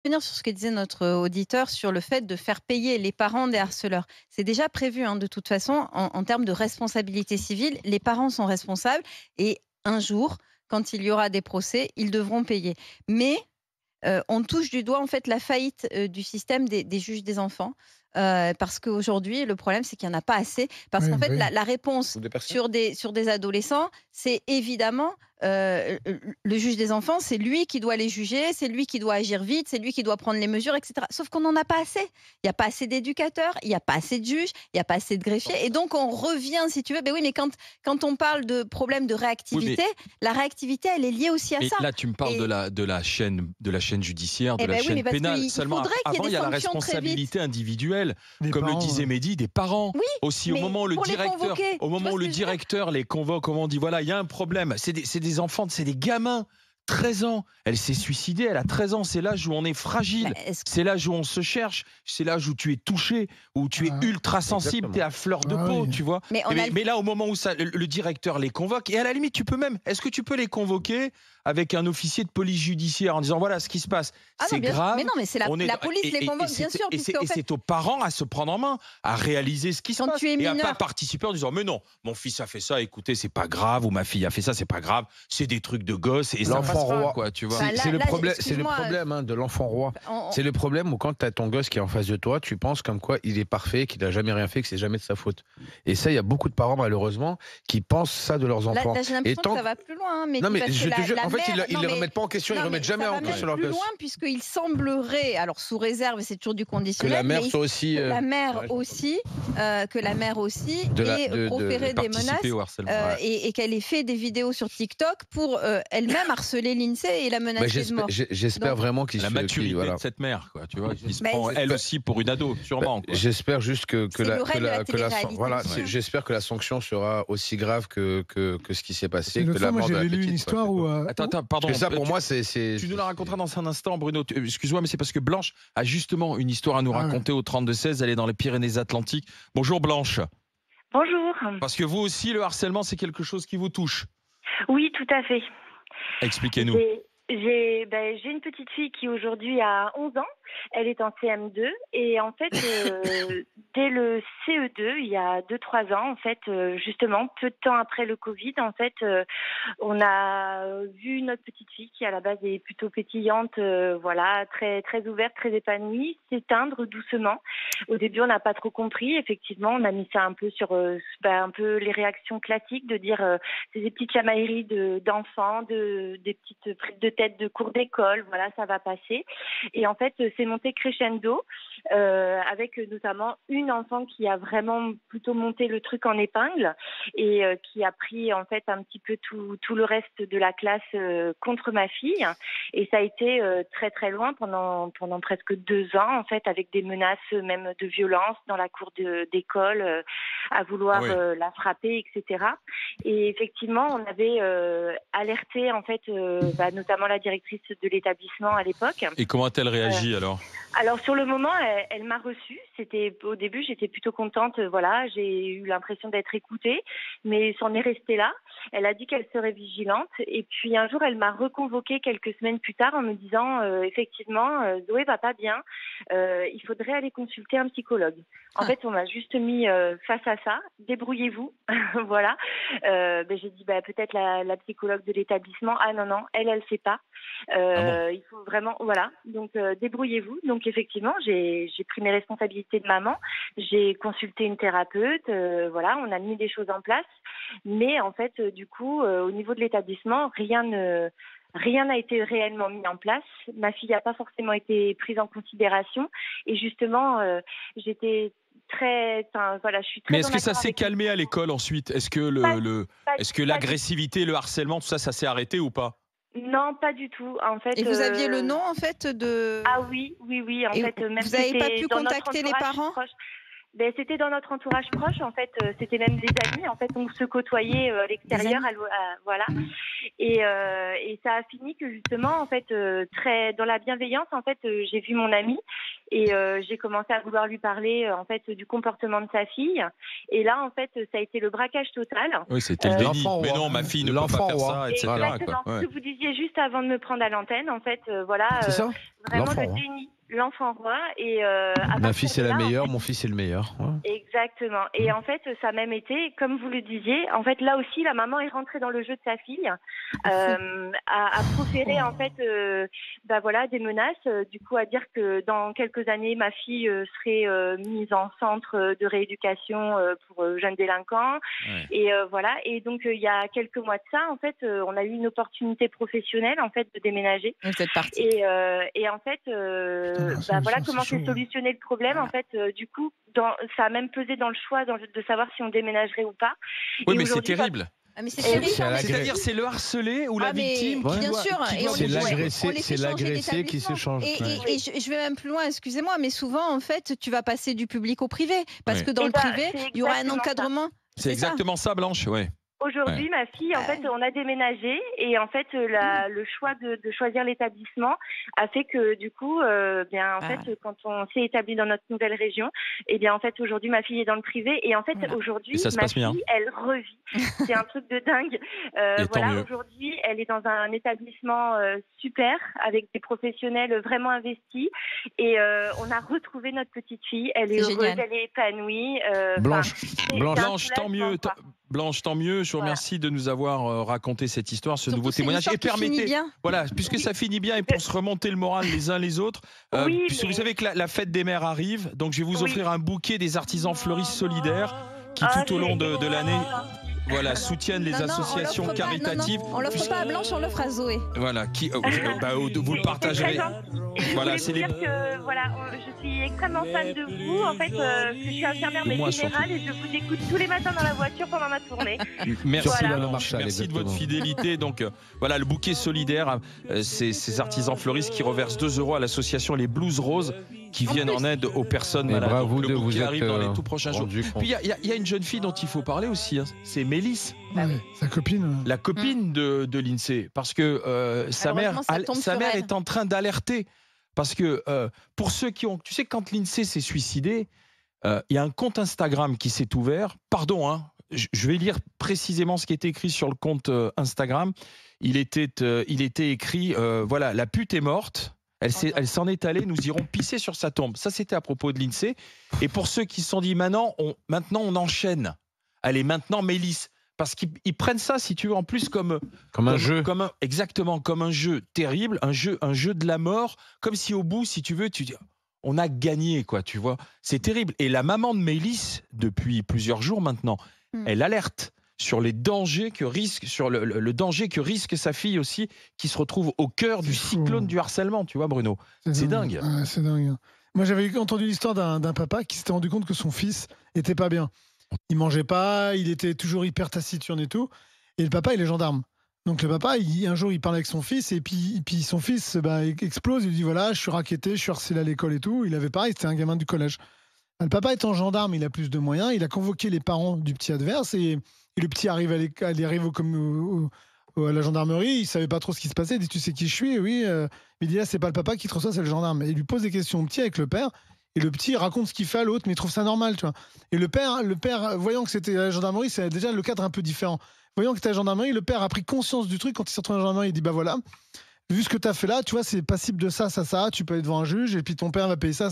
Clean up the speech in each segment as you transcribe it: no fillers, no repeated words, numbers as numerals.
Revenir sur ce que disait notre auditeur sur le fait de faire payer les parents des harceleurs. C'est déjà prévu, hein, de toute façon, en termes de responsabilité civile. Les parents sont responsables et un jour, quand il y aura des procès, ils devront payer. Mais on touche du doigt en fait la faillite du système des juges des enfants. Parce qu'aujourd'hui, le problème, c'est qu'il n'y en a pas assez. Parce Oui, qu'en fait, oui. la réponse Ou des personnes? sur des adolescents, c'est évidemment le juge des enfants, c'est lui qui doit les juger, c'est lui qui doit agir vite, c'est lui qui doit prendre les mesures, etc. Sauf qu'on n'en a pas assez. Il n'y a pas assez d'éducateurs, il n'y a pas assez de juges, il n'y a pas assez de greffiers. Et donc, on revient, si tu veux. Ben oui, mais quand on parle de problème de Oui, mais réactivité, la réactivité, elle est liée aussi à Mais ça. là, tu me parles Et, de la chaîne judiciaire, de eh la ben oui, mais chaîne parce pénale. qu'il Seulement, faudrait qu'il y ait avant, il des y a la sanctions très vite. responsabilité individuelle, Les comme le parents, disait Mehdi, des parents. Oui, Aussi, mais pour les convoquer, au tu moment vois où ce le que je veux dire? directeur les convoque, comment on dit, voilà, il y a un problème. C'est des enfants, c'est des gamins. 13 ans, elle s'est suicidée, elle a 13 ans, c'est l'âge où on est Mais fragile, est-ce c'est l'âge où on se cherche, c'est l'âge où tu es touché, où tu es Ah, ultra sensible, tu es Exactement. à fleur de ah peau, oui. tu vois. mais on a Mais là, au moment où le directeur les convoque, et à la limite, tu peux même, est-ce que tu peux les convoquer avec un officier de police judiciaire en disant voilà ce qui se passe, ah non, c'est bien sûr. Mais grave, non, mais c'est la on est la police les convoque, bien sûr, puisque en et fait, c'est aux parents à se prendre en main, à réaliser ce qui se quand passe tu es et à pas mineur, participer en disant mais non, mon fils a fait ça, écoutez, c'est pas grave, ou ma fille a fait ça, c'est pas grave, c'est des trucs de gosse et ça L'enfant passera roi. quoi, tu vois. bah, là, C'est le excuse-moi, problème hein, de l'enfant roi. on C'est le problème où quand tu as ton gosse qui est en face de toi, tu penses comme quoi il est parfait, qu'il n'a jamais rien fait, que c'est jamais de sa faute. Et ça, il y a beaucoup de parents malheureusement qui pensent ça de leurs là enfants. là, j'ai Et l'impression que tant ça que- va plus loin, hein, mais Non mais parce que je te jure, la en fait mère ils non les mais remettent pas en question, ils non, remettent mais jamais ça en va cause même sur leur plus loin gosse. puisqu'il semblerait, alors sous réserve, c'est toujours du Que la conditionnel, mère mais soit aussi que la mère ouais, aussi, ait proféré des Participer menaces, au harcèlement. ouais. et qu'elle ait fait des vidéos sur TikTok pour, elle-même harceler l'INSEE et la Bah, menacer de mort. j'espère Donc vraiment La maturité voilà. de cette mère, quoi, tu vois, qui se mais prend elle Bah, aussi pour une ado, sûrement, quoi. j'espère juste c'est le règne de la télé-réalité, voilà, bien sûr. j'espère que la sanction sera aussi grave que ce qui s'est passé, Et que l'autre la fois, moi, mort de la j'avais lu une petite, quoi. histoire où, Attends, Parce pardon. que ça, pour moi, c'est. Tu nous la raconteras dans un instant, Bruno. Excuse-moi, mais c'est parce que Blanche a justement une histoire à nous Ah ouais. raconter au 32-16. Elle est dans les Pyrénées-Atlantiques. Bonjour Blanche. Bonjour. Parce que vous aussi, le harcèlement, c'est quelque chose qui vous touche. Oui, tout à fait. Expliquez-nous. J'ai une petite fille qui aujourd'hui a 11 ans. Elle est en CM2 et en fait, dès le CE2, il y a 2-3 ans, en fait, justement, peu de temps après le Covid, en fait, on a vu notre petite fille qui à la base est plutôt pétillante, voilà, très très ouverte, très épanouie, s'éteindre doucement. Au début, on n'a pas trop compris. Effectivement, on a mis ça un peu sur un peu les réactions classiques de dire c'est des petites chamailleries d'enfants, des petites prises de tête de cours d'école, voilà, ça va passer. Et en fait, c'est monté crescendo avec notamment une enfant qui a vraiment plutôt monté le truc en épingle et qui a pris en fait un petit peu tout le reste de la classe contre ma fille. Et ça a été très très loin pendant presque 2 ans en fait, avec des menaces même de violence dans la cour d'école, à vouloir Ah oui. la frapper, etc. Et effectivement, on avait alerté en fait, notamment la directrice de l'établissement à l'époque. Et comment a-t-elle réagi alors? Alors sur le moment, elle m'a reçue. C'était au début, j'étais plutôt contente. Voilà, j'ai eu l'impression d'être écoutée, mais c'en est resté là. Elle a dit qu'elle serait vigilante. Et puis un jour, elle m'a reconvoquée quelques semaines plus tard en me disant effectivement, Zoé va pas bien. Il faudrait aller consulter un psychologue. En fait, on m'a juste mis face à ça. Débrouillez-vous, voilà. J'ai dit peut-être la psychologue de l'établissement. Ah non, elle sait pas. Ah bon? Il faut vraiment, voilà. Donc débrouillez-vous. Donc effectivement, j'ai pris mes responsabilités de maman. J'ai consulté une thérapeute. Voilà, on a mis des choses en place. Mais en fait, du coup, au niveau de l'établissement, rien n'a été réellement mis en place. Ma fille n'a pas forcément été prise en considération. Et justement, j'étais voilà, je suis très Mais en est-ce que ça accord s'est avec calmé à l'école ensuite? Est-ce que pas, est-ce que pas du l'agressivité, le harcèlement, tout ça, ça s'est arrêté ou pas? Non, pas du tout. En Et fait, vous aviez le nom en fait ah de oui, oui, oui. En et fait, même vous n'avez pas c'était pu dans notre contacter les entourage parents? proche. C'était dans notre entourage proche. En fait, c'était même des amis. En fait, on se côtoyait à Des l'extérieur, amis? voilà. Et ça a fini que justement, en fait, très dans la bienveillance, en fait, j'ai vu mon amie Et j'ai commencé à vouloir lui parler en fait du comportement de sa fille. Et là, en fait, ça a été le braquage total. Oui, c'était le déni. L'enfant Mais roi. non, ma fille ne peut L'enfant pas faire roi. ça, etc. Exactement. quoi. Ce que vous disiez juste avant de me prendre à l'antenne, en fait, voilà, C'est ça. vraiment L'enfant le roi. déni, l'enfant roi. Et à Ma partir fille c'est de la là, en meilleure, fait, mon fils c'est le meilleur. Ouais. exactement. Et en fait, ça a même été, comme vous le disiez, en fait, là aussi, la maman est rentrée dans le jeu de sa fille, à proférer en fait, voilà, des menaces. Du coup, à dire que dans quelques années, ma fille serait mise en centre de rééducation pour jeunes délinquants. Ouais. Et voilà. Et donc, il y a quelques mois de ça, en fait, on a eu une opportunité professionnelle, en fait, de déménager. Et vous êtes parti. Et en fait, Putain, voilà c'est comment chaud, s'est solutionné le problème. En fait, du coup, ça a même pesé dans le choix de savoir si on déménagerait ou pas. Oui, Et mais c'est aujourd'hui, terrible. Ah, mais c'est Et terrible. c'est à la C'est-à-dire, c'est le harcelé ou la Ah, mais victime Ouais. qui bien doit, sûr, qui et doit on C'est les- bouger. l'agressé, on les fait c'est changer l'agressé qui d'établissement. s'échange. Et, Ouais. je vais même plus loin, excusez-moi, mais souvent, en fait, tu vas passer du public au privé. Parce Ouais. que dans Eh le ben, privé, c'est il y aura un exactement ça. encadrement. C'est ça. exactement ça, Blanche, ouais. Aujourd'hui, ma fille, en fait, on a déménagé et en fait, le choix de choisir l'établissement a fait que du coup, bien, en fait, quand on s'est établi dans notre nouvelle région, et bien, en fait, aujourd'hui, ma fille est dans le privé et en fait, Voilà. aujourd'hui, Et ça se ma passe bien. fille, elle revit. C'est un truc de dingue. Et tant Voilà, mieux. aujourd'hui, elle est dans un établissement super avec des professionnels vraiment investis et on a retrouvé notre petite fille. Elle est C'est heureuse, génial. elle est épanouie. Blanche, c'est Blanche. un Blanche, tant soulagement, mieux. quoi. Blanche, tant mieux. Je vous Voilà. remercie de nous avoir raconté cette histoire, ce Surtout, nouveau c'est une témoignage. histoire Et qui finit permettez, bien. voilà, puisque ça finit bien et pour se remonter le moral les uns les autres, Oui, puisque mais- vous savez que la fête des mères arrive, donc je vais vous Oui. offrir un bouquet des artisans fleuristes solidaires qui Ah, tout au long de l'année, c'est- voilà, soutiennent les Non, non, associations on l'offre pas, caritatives. non, non, on l'offre pas à Blanche, on l'offre à Zoé. Voilà, qui, vous le partagerez. Et je Voilà, voulais c'est vous les. dire que voilà, je suis extrêmement fan de vous. En fait, que je suis infirmière De moi, médecine générale et je vous écoute tous les matins dans la voiture pendant ma tournée. Merci, Surtout Voilà. dans le Blanche. Marshall, Merci de votre exactement. fidélité. Donc voilà, le bouquet solidaire, ces artisans fleuristes qui reversent 2 € à l'association Les Blues Roses qui En viennent plus. en aide aux personnes Et malades. bravo Donc, de le vous bouquet être arrive dans les tout prochains jours. rendu compte. Puis il y a une jeune fille dont il faut parler aussi, hein. C'est Mélisse, Ouais, sa copine. la copine de l'INSEE, parce que sa mère, Malheureusement, ça tombe sa sur mère elle. est en train d'alerter. Parce que pour ceux qui ont, tu sais, quand l'INSEE s'est suicidé, il y a un compte Instagram qui s'est ouvert. Pardon, hein, je vais lire précisément ce qui était écrit sur le compte Instagram. Il était écrit, voilà, la pute est morte. Elle s'en est allée, nous irons pisser sur sa tombe. Ça, c'était à propos de l'INSEE. Et pour ceux qui se sont dit, maintenant, on enchaîne. Allez, maintenant, Mélisse. Parce qu'ils prennent ça, si tu veux, en plus comme un jeu. Exactement, comme un jeu terrible, un jeu de la mort. Comme si au bout, si tu veux, tu dis, on a gagné, quoi, tu vois. C'est terrible. Et la maman de Mélisse, depuis plusieurs jours maintenant, elle alerte sur les dangers que risque, sur le danger que risque sa fille aussi, qui se retrouve au cœur du C'est fou. cyclone du harcèlement, tu vois, Bruno. C'est dingue. Ouais, c'est dingue. Moi, j'avais entendu l'histoire d'un papa qui s'était rendu compte que son fils était pas bien. Il mangeait pas, il était toujours hyper taciturne et tout. Et le papa, il est gendarme. Donc le papa, un jour, il parle avec son fils et puis son fils explose. Il lui dit voilà, je suis racketté, je suis harcelé à l'école et tout. Il avait pareil, c'était un gamin du collège. Le papa étant gendarme, il a plus de moyens. Il a convoqué les parents du petit adverse et le petit arrive à la gendarmerie. Il savait pas trop ce qui se passait. Il dit tu sais qui je suis? Oui. Il dit là, c'est pas le papa qui te reçoit, c'est le gendarme. Et il lui pose des questions au petit avec le père. Et le petit raconte ce qu'il fait à l'autre, mais il trouve ça normal, tu vois. Et le père, voyant que c'était la gendarmerie, c'est déjà le cadre un peu différent. Voyant que c'était la gendarmerie, le père a pris conscience du truc quand il s'est retrouvé à la gendarmerie. Il dit bah voilà, vu ce que tu as fait là, tu vois, c'est passible de ça, tu peux aller devant un juge, et puis ton père va payer ça.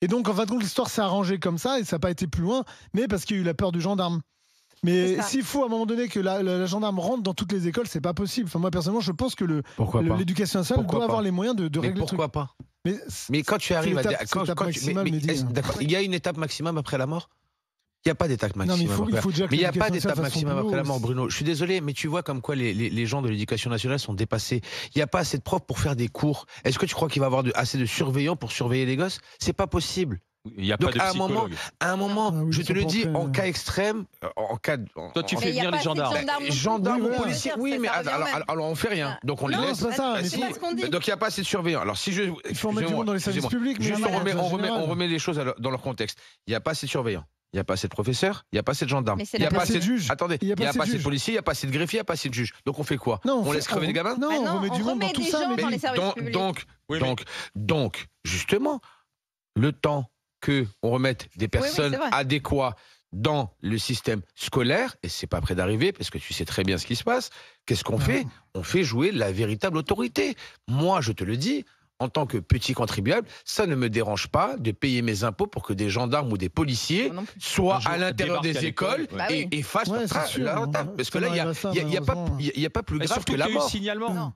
Et donc, en fin de compte, l'histoire s'est arrangée comme ça, et ça n'a pas été plus loin, mais parce qu'il y a eu la peur du gendarme. Mais s'il faut à un moment donné que la gendarme rentre dans toutes les écoles, c'est pas possible. Enfin, moi, personnellement, je pense que l'éducation nationale doit avoir les moyens de régler le truc. Pourquoi pas? Mais quand tu arrives à il y a une étape maximum après la mort? Il n'y a pas d'étape Non, mais maximum. il n'y a pas d'étape l'éducation nationale fasse son maximum boulot. après la mort, Bruno. Je suis désolé, mais tu vois comme quoi les gens de l'éducation nationale sont dépassés. Il n'y a pas assez de profs pour faire des cours. Est-ce que tu crois qu'il va y avoir assez de surveillants pour surveiller les gosses? C'est pas possible. Il n'y a Donc, pas de psychologue. À un moment, Ah oui, je ils te sont le pas dis, entrés, en cas extrême, Toi, tu fais Mais il y a venir pas les gendarmes. assez de gendarmes non plus. gendarmes Oui, ou voilà. policiers, Ça oui, mais revient au même. alors on fait rien. Donc on les Non, laisse. c'est pas ça. Ah, Mais si. c'est pas ce qu'on dit. Donc il n'y a pas assez de surveillants. Alors si je, il faut en mettre du monde dans les services excusez-moi. publics. mais Juste non, on général. remet les choses dans leur contexte. Il n'y a pas assez de surveillants. Il n'y a pas assez de professeurs, il n'y a pas assez de gendarmes, Mais c'est il n'y a la pas place assez de juges. Attendez, il n'y a pas assez de policiers, il n'y a pas assez de greffiers, il n'y a pas assez de juges. Donc on fait quoi? Non, On laisse crever les gamins? Non, Ah non, on remet du on monde dans remet tout des ça. gens mais dans les services publics. Donc, justement, le temps qu'on remette des personnes c'est vrai. adéquates dans le système scolaire, et c'est pas près d'arriver, parce que tu sais très bien ce qui se passe, qu'est-ce qu'on fait? On fait jouer la véritable autorité. Moi, je te le dis, en tant que petit contribuable, ça ne me dérange pas de payer mes impôts pour que des gendarmes ou des policiers Moi non plus. soient Un jour, à l'intérieur débarquent à des l'école, écoles Bah oui. et fassent Ouais, leur c'est sûr, la hein. rentable. Parce que Ça là, n'arrive à ça, il n'y a malheureusement. pas plus Mais grave surtout que la qu'il y a eu mort. signalement. Non.